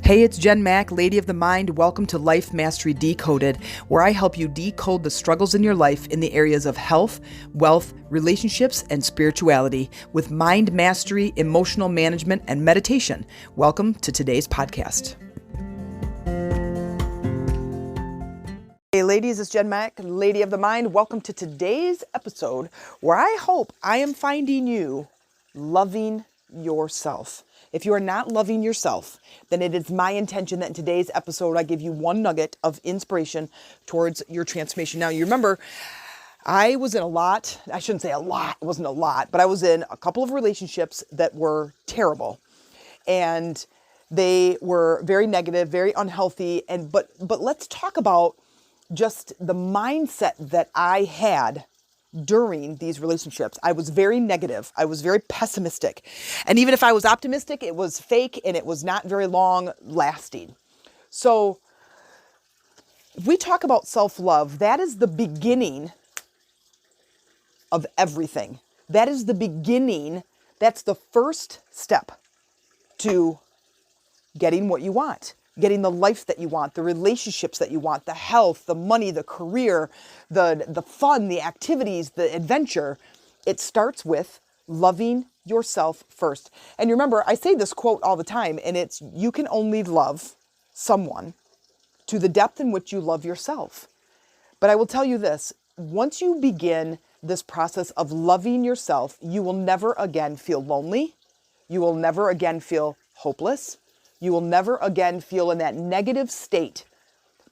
Hey, it's Jen Mack, Lady of the Mind. Welcome to Life Mastery Decoded, where I help you decode the struggles in your life in the areas of health, wealth, relationships, and spirituality with mind mastery, emotional management, and meditation. Welcome to today's podcast. Hey ladies, it's Jen Mack, Lady of the Mind. Welcome to today's episode where I hope I am finding you loving yourself. If you are not loving yourself, then it is my intention that in today's episode, I give you one nugget of inspiration towards your transformation. Now, you remember, I was in I shouldn't say a lot, it wasn't a lot, but I was in a couple of relationships that were terrible. And they were very negative, very unhealthy. But let's talk about just the mindset that I had during these relationships. I was very negative. I was very pessimistic. And even if I was optimistic, it was fake and it was not very long lasting. So if we talk about self-love, that is the beginning of everything. That is the beginning. That's the first step to getting what you want. Getting the life that you want, the relationships that you want, the health, the money, the career, the fun, the activities, the adventure. It starts with loving yourself first. And you remember, I say this quote all the time, and it's, you can only love someone to the depth in which you love yourself. But I will tell you this, once you begin this process of loving yourself, you will never again feel lonely. You will never again feel hopeless. You will never again feel in that negative state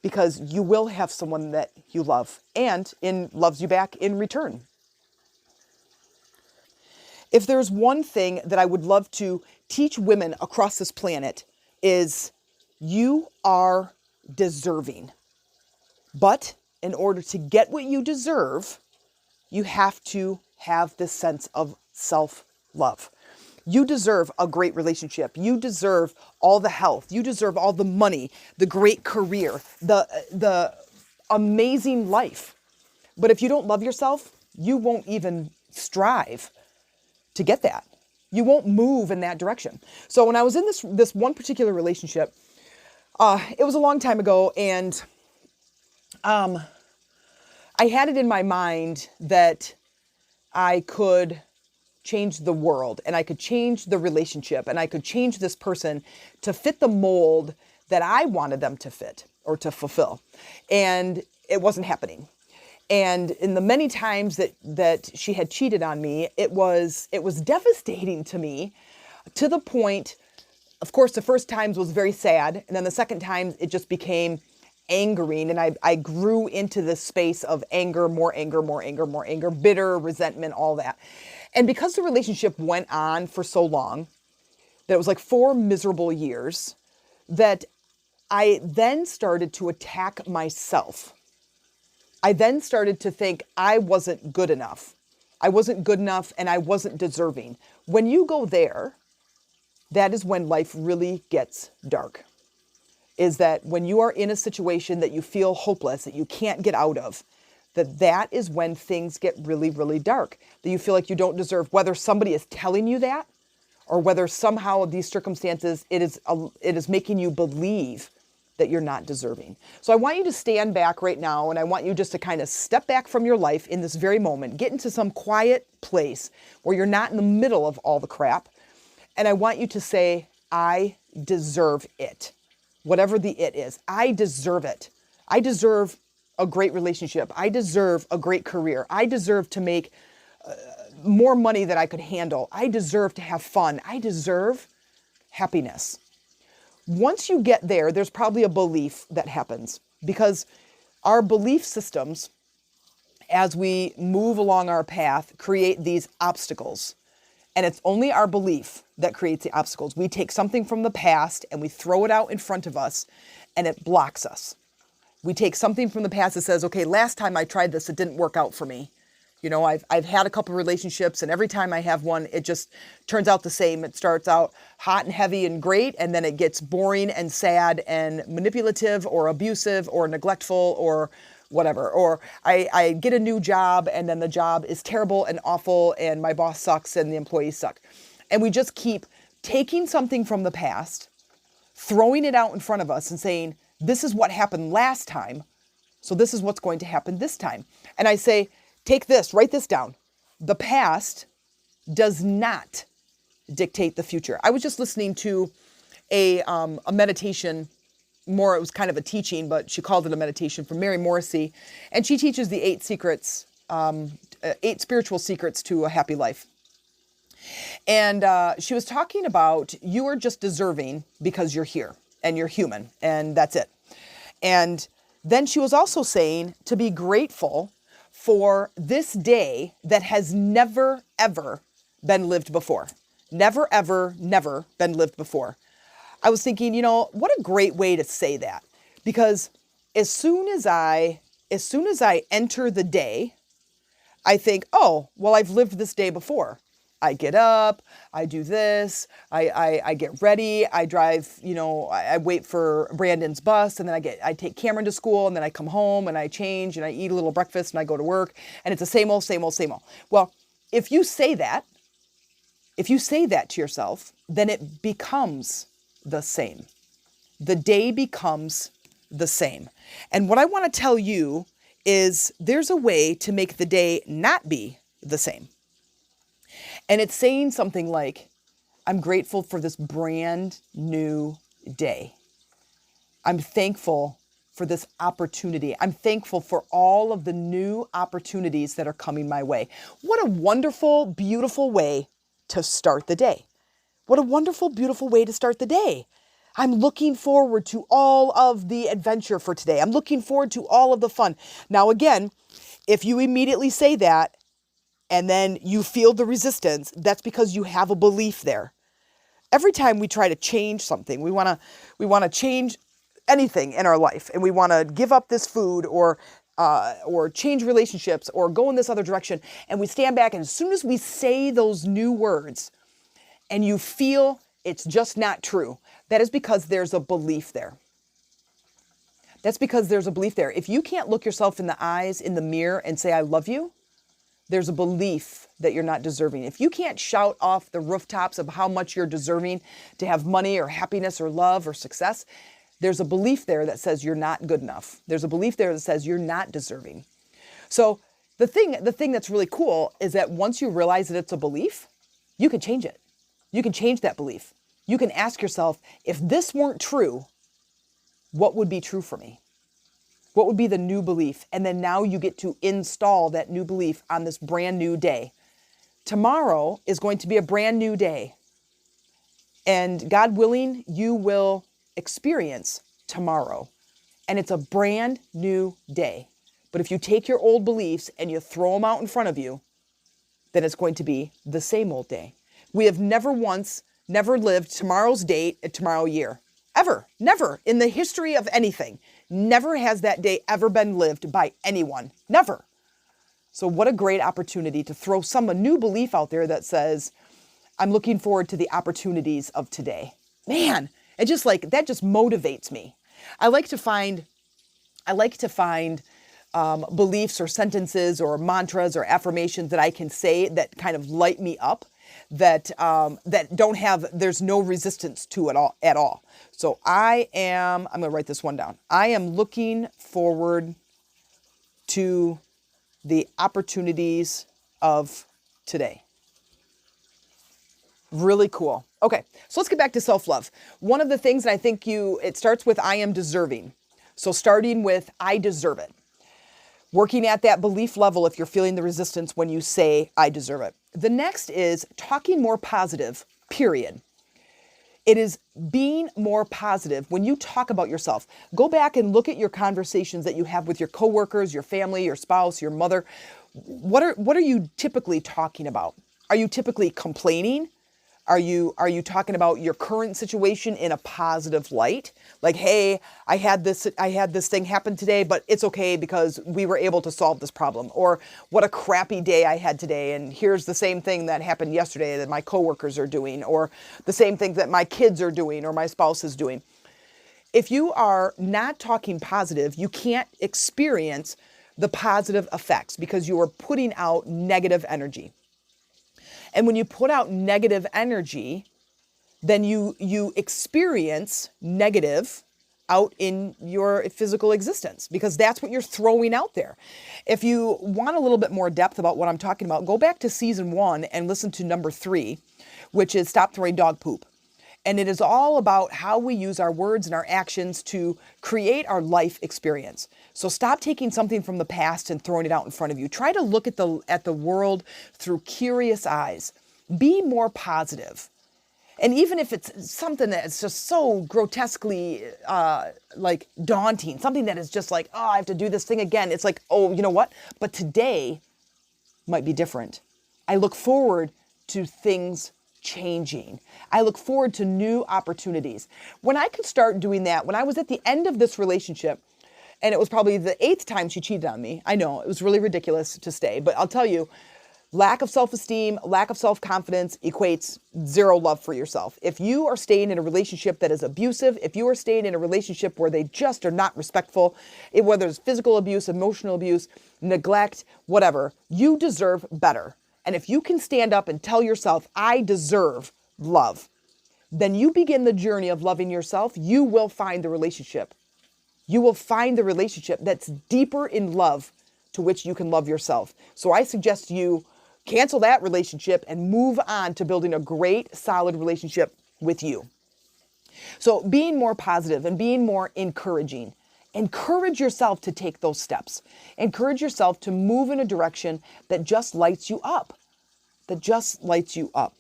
because you will have someone that you love and loves you back in return. If there's one thing that I would love to teach women across this planet is you are deserving. But in order to get what you deserve, you have to have this sense of self-love. You deserve a great relationship. You deserve all the health. You deserve all the money, the great career, the amazing life. But if you don't love yourself, you won't even strive to get that. You won't move in that direction. So when I was in this one particular relationship, it was a long time ago, and I had it in my mind that I could change the world and I could change the relationship and I could change this person to fit the mold that I wanted them to fit or to fulfill. And it wasn't happening. And in the many times that she had cheated on me, it was devastating to me, to the point, of course, the first times was very sad. And then the second time it just became angering. And I grew into this space of anger, more anger, more anger, more anger, bitter, resentment, all that. And because the relationship went on for so long, that it was like 4 miserable years, that I then started to attack myself. I then started to think I wasn't good enough. I wasn't good enough and I wasn't deserving. When you go there, that is when life really gets dark. Is that when you are in a situation that you feel hopeless, that you can't get out of, that is when things get really, really dark, that you feel like you don't deserve, whether somebody is telling you that or whether somehow these circumstances, it is making you believe that you're not deserving. So I want you to stand back right now, and I want you just to kind of step back from your life in this very moment, get into some quiet place where you're not in the middle of all the crap. And I want you to say, I deserve it. Whatever the it is, I deserve it. I deserve a great relationship. I deserve a great career. I deserve to make more money than I could handle. I deserve to have fun. I deserve happiness. Once you get there, there's probably a belief that happens, because our belief systems, as we move along our path, create these obstacles. And it's only our belief that creates the obstacles. We take something from the past and we throw it out in front of us and it blocks us. We take something from the past that says, okay, last time I tried this, it didn't work out for me. You know, I've had a couple relationships, and every time I have one, it just turns out the same. It starts out hot and heavy and great, and then it gets boring and sad and manipulative or abusive or neglectful or whatever. Or I get a new job, and then the job is terrible and awful, and my boss sucks and the employees suck. And we just keep taking something from the past, throwing it out in front of us and saying, this is what happened last time, so this is what's going to happen this time. And I say, take this, write this down. The past does not dictate the future. I was just listening to a meditation, more it was kind of a teaching, but she called it a meditation, from Mary Morrissey. And she teaches the 8 secrets, 8 spiritual secrets to a happy life. And she was talking about, you are just deserving because you're here and you're human, and that's it. And then she was also saying to be grateful for this day that has never, ever been lived before. Never, ever, never been lived before. I was thinking, what a great way to say that. Because as soon as I enter the day, I think, oh, well, I've lived this day before. I get up, I do this, I get ready, I drive, I wait for Brandon's bus, and then I take Cameron to school, and then I come home and I change and I eat a little breakfast and I go to work, and it's the same old, same old, same old. Well, if you say that to yourself, then it becomes the same. The day becomes the same. And what I want to tell you is there's a way to make the day not be the same. And it's saying something like, I'm grateful for this brand new day. I'm thankful for this opportunity. I'm thankful for all of the new opportunities that are coming my way. What a wonderful, beautiful way to start the day. What a wonderful, beautiful way to start the day. I'm looking forward to all of the adventure for today. I'm looking forward to all of the fun. Now, again, if you immediately say that, and then you feel the resistance, that's because you have a belief there. Every time we try to change something, we want to change anything in our life, and we want to give up this food or change relationships or go in this other direction, and we stand back, and as soon as we say those new words and you feel it's just not true, that is because there's a belief there. That's because there's a belief there. If you can't look yourself in the eyes in the mirror and say, I love you, there's a belief that you're not deserving. If you can't shout off the rooftops of how much you're deserving to have money or happiness or love or success, there's a belief there that says you're not good enough. There's a belief there that says you're not deserving. So the thing that's really cool is that once you realize that it's a belief, you can change it. You can change that belief. You can ask yourself, if this weren't true, what would be true for me? What would be the new belief? And then now you get to install that new belief on this brand new day. Tomorrow is going to be a brand new day. And God willing, you will experience tomorrow. And it's a brand new day. But if you take your old beliefs and you throw them out in front of you, then it's going to be the same old day. We have never lived tomorrow's date at tomorrow year. Ever. Never. In the history of anything. Never has that day ever been lived by anyone. Never. So what a great opportunity to throw a new belief out there that says, I'm looking forward to the opportunities of today. Man, that just motivates me. I like to find beliefs or sentences or mantras or affirmations that I can say that kind of light me up, that there's no resistance to it at all. So I'm going to write this one down. I am looking forward to the opportunities of today. Really cool. Okay, so let's get back to self-love. One of the things that I think it starts with, I am deserving. So starting with, I deserve it. Working at that belief level if you're feeling the resistance when you say, I deserve it. The next is talking more positive, period. It is being more positive. When you talk about yourself, go back and look at your conversations that you have with your coworkers, your family, your spouse, your mother. What are you typically talking about? Are you typically complaining? Are you talking about your current situation in a positive light? Like, hey, I had this thing happen today, but it's okay because we were able to solve this problem. Or what a crappy day I had today, and here's the same thing that happened yesterday that my coworkers are doing, or the same thing that my kids are doing or my spouse is doing. If you are not talking positive, you can't experience the positive effects because you are putting out negative energy. And when you put out negative energy, then you experience negative out in your physical existence, because that's what you're throwing out there. If you want a little bit more depth about what I'm talking about, go back to season 1 and listen to number 3, which is Stop Throwing Dog Poop. And it is all about how we use our words and our actions to create our life experience. So stop taking something from the past and throwing it out in front of you. Try to look at the world through curious eyes. Be more positive. And even if it's something that's just so grotesquely like daunting, something that is just like, oh, I have to do this thing again. It's like, oh, you know what? But today might be different. I look forward to things changing. I look forward to new opportunities. When I could start doing that, when I was at the end of this relationship, and it was probably the 8th time she cheated on me. I know, it was really ridiculous to stay, but I'll tell you, lack of self-esteem, lack of self-confidence equates zero love for yourself. If you are staying in a relationship that is abusive, if you are staying in a relationship where they just are not respectful, whether it's physical abuse, emotional abuse, neglect, whatever, you deserve better. And if you can stand up and tell yourself, I deserve love, then you begin the journey of loving yourself. You will find the relationship. You will find the relationship that's deeper in love to which you can love yourself. So I suggest you cancel that relationship and move on to building a great, solid relationship with you. So being more positive and being more encouraging. Encourage yourself to take those steps. Encourage yourself to move in a direction that just lights you up. That just lights you up.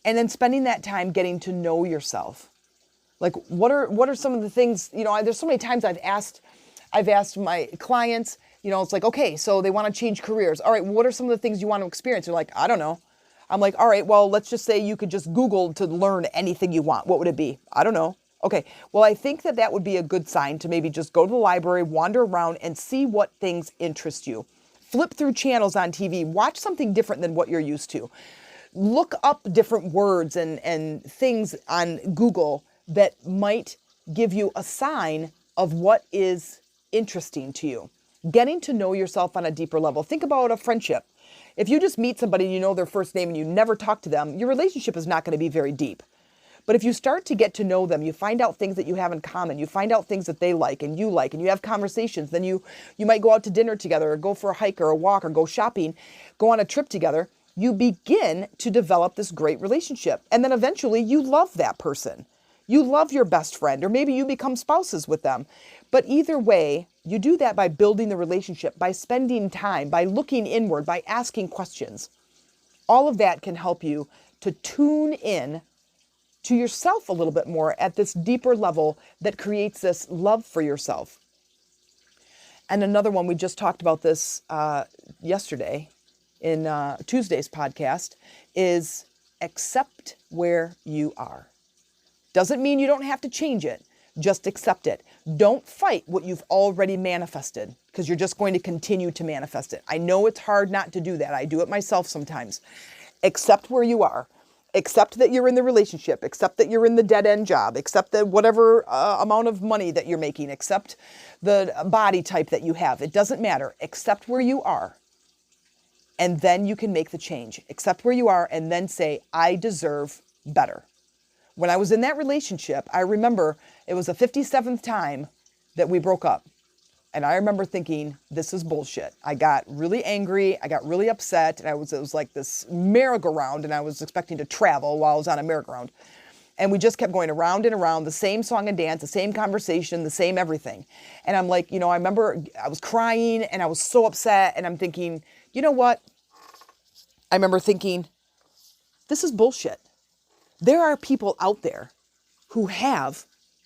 And then spending that time getting to know yourself. Like, what are some of the things, there's so many times I've asked my clients, it's like, okay, so they want to change careers. All right, what are some of the things you want to experience? They're like, I don't know. I'm like, all right, well, let's just say you could just Google to learn anything you want. What would it be? I don't know. Okay, well, I think that would be a good sign to maybe just go to the library, wander around, and see what things interest you. Flip through channels on TV. Watch something different than what you're used to. Look up different words and things on Google that might give you a sign of what is interesting to you. Getting to know yourself on a deeper level. Think about a friendship. If you just meet somebody and you know their first name and you never talk to them, your relationship is not going to be very deep. But if you start to get to know them, you find out things that you have in common, you find out things that they like, and you have conversations, then you might go out to dinner together or go for a hike or a walk or go shopping, go on a trip together. You begin to develop this great relationship. And then eventually you love that person. You love your best friend, or maybe you become spouses with them. But either way, you do that by building the relationship, by spending time, by looking inward, by asking questions. All of that can help you to tune in to yourself a little bit more at this deeper level that creates this love for yourself. And another one, we just talked about this yesterday in Tuesday's podcast, is accept where you are. Doesn't mean you don't have to change it. Just accept it. Don't fight what you've already manifested, because you're just going to continue to manifest it. I know it's hard not to do that. I do it myself sometimes. Accept where you are. Accept that you're in the relationship. Accept that you're in the dead-end job. Accept that whatever amount of money that you're making. Accept the body type that you have. It doesn't matter. Accept where you are. And then you can make the change. Accept where you are and then say, I deserve better. When I was in that relationship, I remember it was the 57th time that we broke up. And I remember thinking, this is bullshit. I got really angry. I got really upset. And it was like this merry-go-round, and I was expecting to travel while I was on a merry-go-round. And we just kept going around and around, the same song and dance, the same conversation, the same everything. And I'm like, I remember I was crying and I was so upset. And I'm thinking, you know what? I remember thinking, this is bullshit. There are people out there who have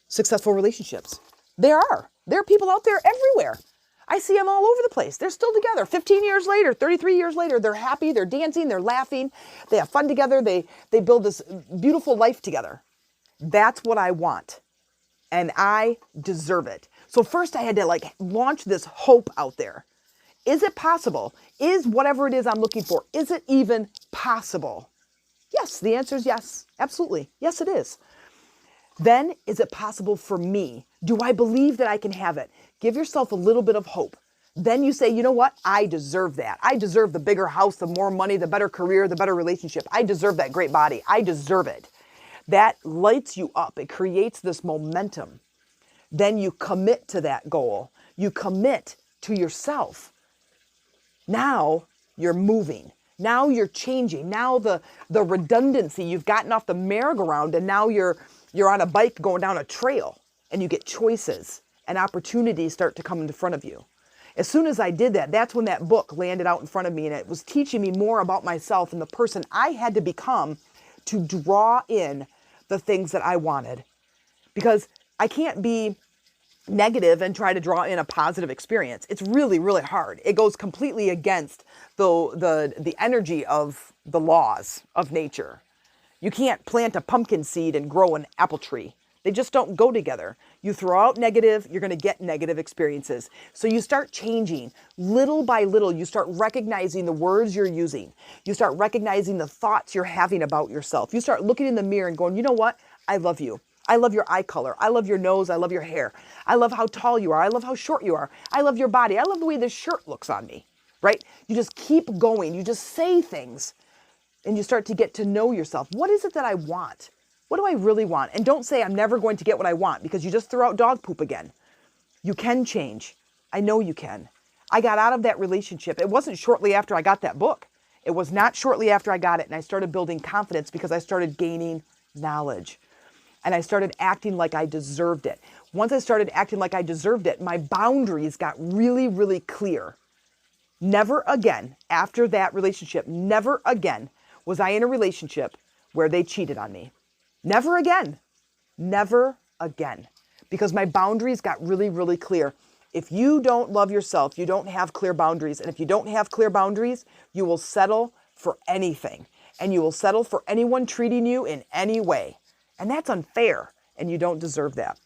successful relationships. There are people out there everywhere. I see them all over the place. They're still together 15 years later, 33 years later. They're happy, they're dancing, they're laughing, they have fun together, they build this beautiful life together. That's what I want. And I deserve it. So first I had to launch this hope out there. Is it possible? Is whatever it is I'm looking for, is it even possible? Yes, the answer is yes. Absolutely. Yes, it is. Then, is it possible for me? Do I believe that I can have it? Give yourself a little bit of hope. Then you say, you know what? I deserve that. I deserve the bigger house, the more money, the better career, the better relationship. I deserve that great body. I deserve it. that lights you up. It creates this momentum. Then you commit to that goal. You commit to yourself. Now you're moving. Now you're changing. Now the redundancy, you've gotten off the merry-go-round and now you're on a bike going down a trail, and you get choices and opportunities start to come in front of you. As soon as I did that, that's when that book landed out in front of me, and it was teaching me more about myself and the person I had to become to draw in the things that I wanted. Because I can't be negative and try to draw in a positive experience. It's really, really hard. It goes completely against the energy of the laws of nature. You can't plant a pumpkin seed and grow an apple tree. They just don't go together. You throw out negative, you're going to get negative experiences. So you start changing. Little by little, you start recognizing the words you're using. You start recognizing the thoughts you're having about yourself. You start looking in the mirror and going, you know what? I love you. I love your eye color. I love your nose. I love your hair. I love how tall you are. I love how short you are. I love your body. I love the way this shirt looks on me, right? You just keep going. You just say things and you start to get to know yourself. What is it that I want? What do I really want? And don't say I'm never going to get what I want, because you just threw out dog poop again. You can change. I know you can. I got out of that relationship. It wasn't shortly after I got that book. It was not shortly after I got it. And I started building confidence because I started gaining knowledge. And I started acting like I deserved it. Once I started acting like I deserved it, my boundaries got really, really clear. Never again, after that relationship, never again was I in a relationship where they cheated on me. Never again. Never again. Because my boundaries got really, really clear. If you don't love yourself, you don't have clear boundaries. And if you don't have clear boundaries, you will settle for anything. And you will settle for anyone treating you in any way. And that's unfair. And you don't deserve that.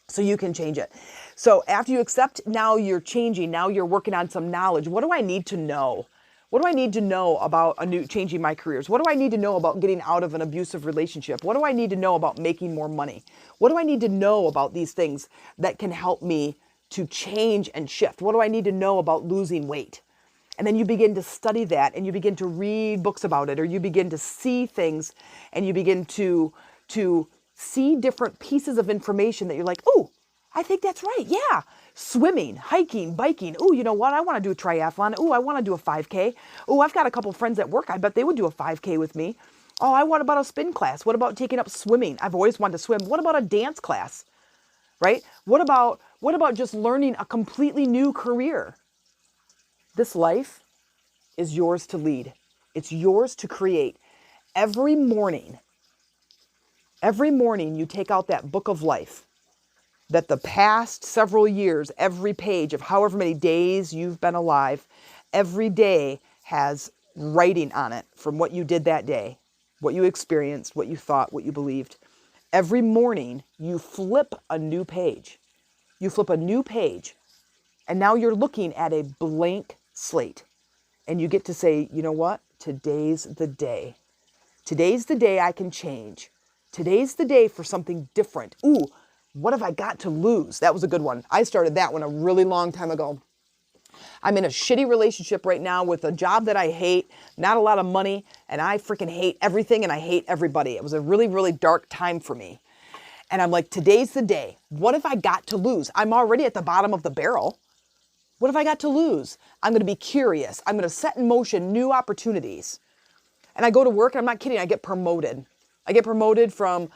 So you can change it. So after you accept, now you're changing. Now you're working on some knowledge. What do I need to know? What do I need to know about changing my careers? What do I need to know about getting out of an abusive relationship? What do I need to know about making more money? What do I need to know about these things that can help me to change and shift? What do I need to know about losing weight? And then you begin to study that, and you begin to read books about it, or you begin to see things, and you begin to see different pieces of information that you're like, oh, I think that's right. Yeah. Swimming, hiking, biking. Oh, you know what? I want to do a triathlon. Oh, I want to do a 5K. Oh, I've got a couple friends at work. I bet they would do a 5K with me. Oh, what about a spin class? What about taking up swimming? I've always wanted to swim. What about a dance class? Right? What about just learning a completely new career? This life is yours to lead. It's yours to create. Every morning you take out that book of life that the past several years, every page of however many days you've been alive, every day has writing on it from what you did that day, what you experienced, what you thought, what you believed. Every morning you flip a new page. You flip a new page, and now you're looking at a blank slate. And you get to say, you know what? Today's the day. Today's the day I can change. Today's the day for something different. Ooh, what have I got to lose? That was a good one. I started that one a really long time ago. I'm in a shitty relationship right now with a job that I hate, not a lot of money, and I freaking hate everything and I hate everybody. It was a really, really dark time for me. And I'm like, today's the day. What have I got to lose? I'm already at the bottom of the barrel. What have I got to lose? I'm going to be curious. I'm going to set in motion new opportunities. And I go to work, and I'm not kidding, I get promoted. I get promoted from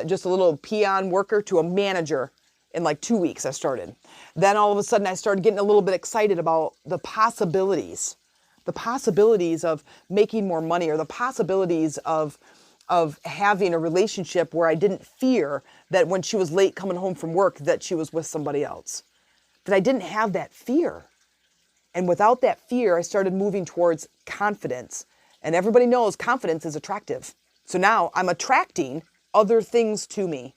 just a little peon worker to a manager in like 2 weeks I started. Then all of a sudden I started getting a little bit excited about the possibilities of making more money, or the possibilities of having a relationship where I didn't fear that when she was late coming home from work that she was with somebody else. That I didn't have that fear. And without that fear, I started moving towards confidence. And everybody knows confidence is attractive. So now I'm attracting other things to me.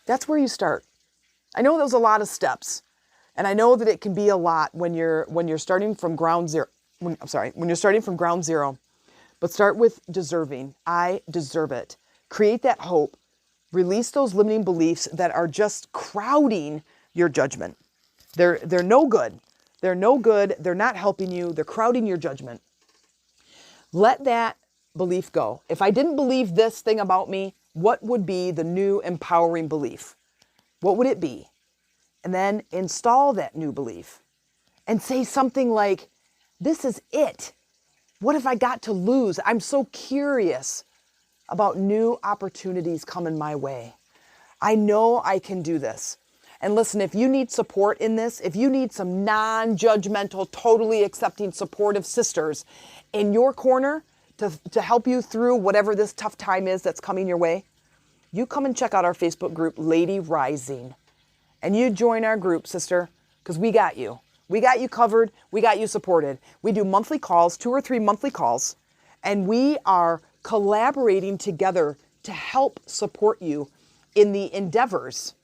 That's where you start. I know there's a lot of steps, and I know that it can be a lot when you're starting from ground zero. When you're starting from ground zero. But start with deserving. I deserve it. Create that hope. Release those limiting beliefs that are just crowding your judgment. They're no good. They're no good. They're not helping you. They're crowding your judgment. Let that belief go? If I didn't believe this thing about me, what would be the new empowering belief? What would it be? And then install that new belief and say something like, this is it. What have I got to lose? I'm so curious about new opportunities coming my way. I know I can do this. And listen, if you need support in this, if you need some non-judgmental, totally accepting, supportive sisters in your corner to help you through whatever this tough time is that's coming your way, you come and check out our Facebook group, Lady Rising. And you join our group, sister, because we got you. We got you covered. We got you supported. We do monthly calls, 2 or 3 monthly calls, and we are collaborating together to help support you in the endeavors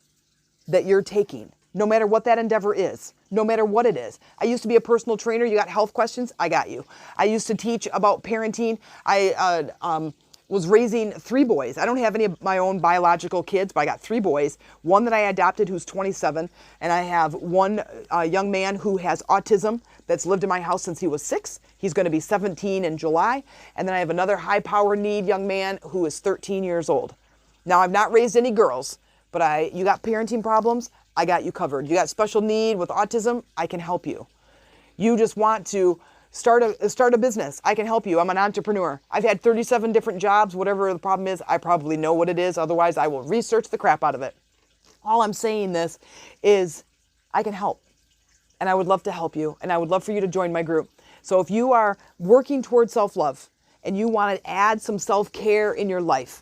that you're taking, no matter what that endeavor is, no matter what it is. I used to be a personal trainer. You got health questions? I got you. I used to teach about parenting. I was raising 3 boys. I don't have any of my own biological kids, but I got 3 boys. One that I adopted who's 27, and I have one young man who has autism that's lived in my house since he was 6. He's going to be 17 in July. And then I have another high power need young man who is 13 years old. Now, I've not raised any girls, but you got parenting problems, I got you covered. You got special need with autism, I can help you. You just want to start a business, I can help you. I'm an entrepreneur. I've had 37 different jobs. Whatever the problem is, I probably know what it is. Otherwise, I will research the crap out of it. All I'm saying this is I can help, and I would love to help you, and I would love for you to join my group. So if you are working towards self-love and you want to add some self-care in your life,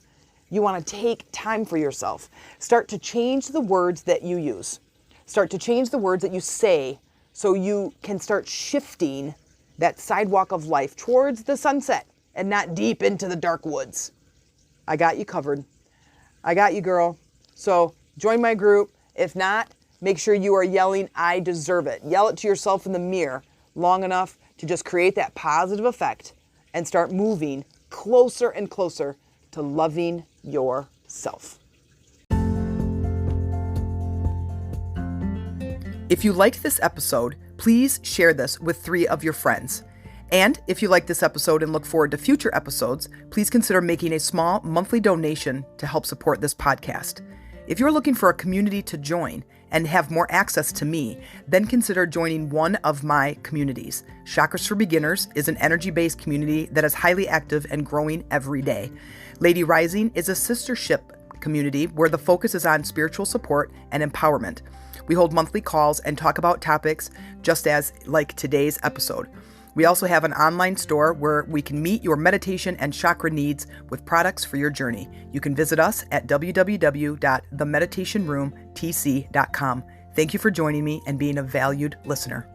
you want to take time for yourself, start to change the words that you use. Start to change the words that you say so you can start shifting that sidewalk of life towards the sunset and not deep into the dark woods. I got you covered. I got you, girl. So join my group. If not, make sure you are yelling, I deserve it. Yell it to yourself in the mirror long enough to just create that positive effect and start moving closer and closer to loving yourself. If you liked this episode, please share this with 3 of your friends. And if you like this episode and look forward to future episodes, please consider making a small monthly donation to help support this podcast. If you're looking for a community to join and have more access to me, then consider joining one of my communities. Chakras for Beginners is an energy-based community that is highly active and growing every day. Lady Rising is a sistership community where the focus is on spiritual support and empowerment. We hold monthly calls and talk about topics just as like today's episode. We also have an online store where we can meet your meditation and chakra needs with products for your journey. You can visit us at www.themeditationroomtc.com. Thank you for joining me and being a valued listener.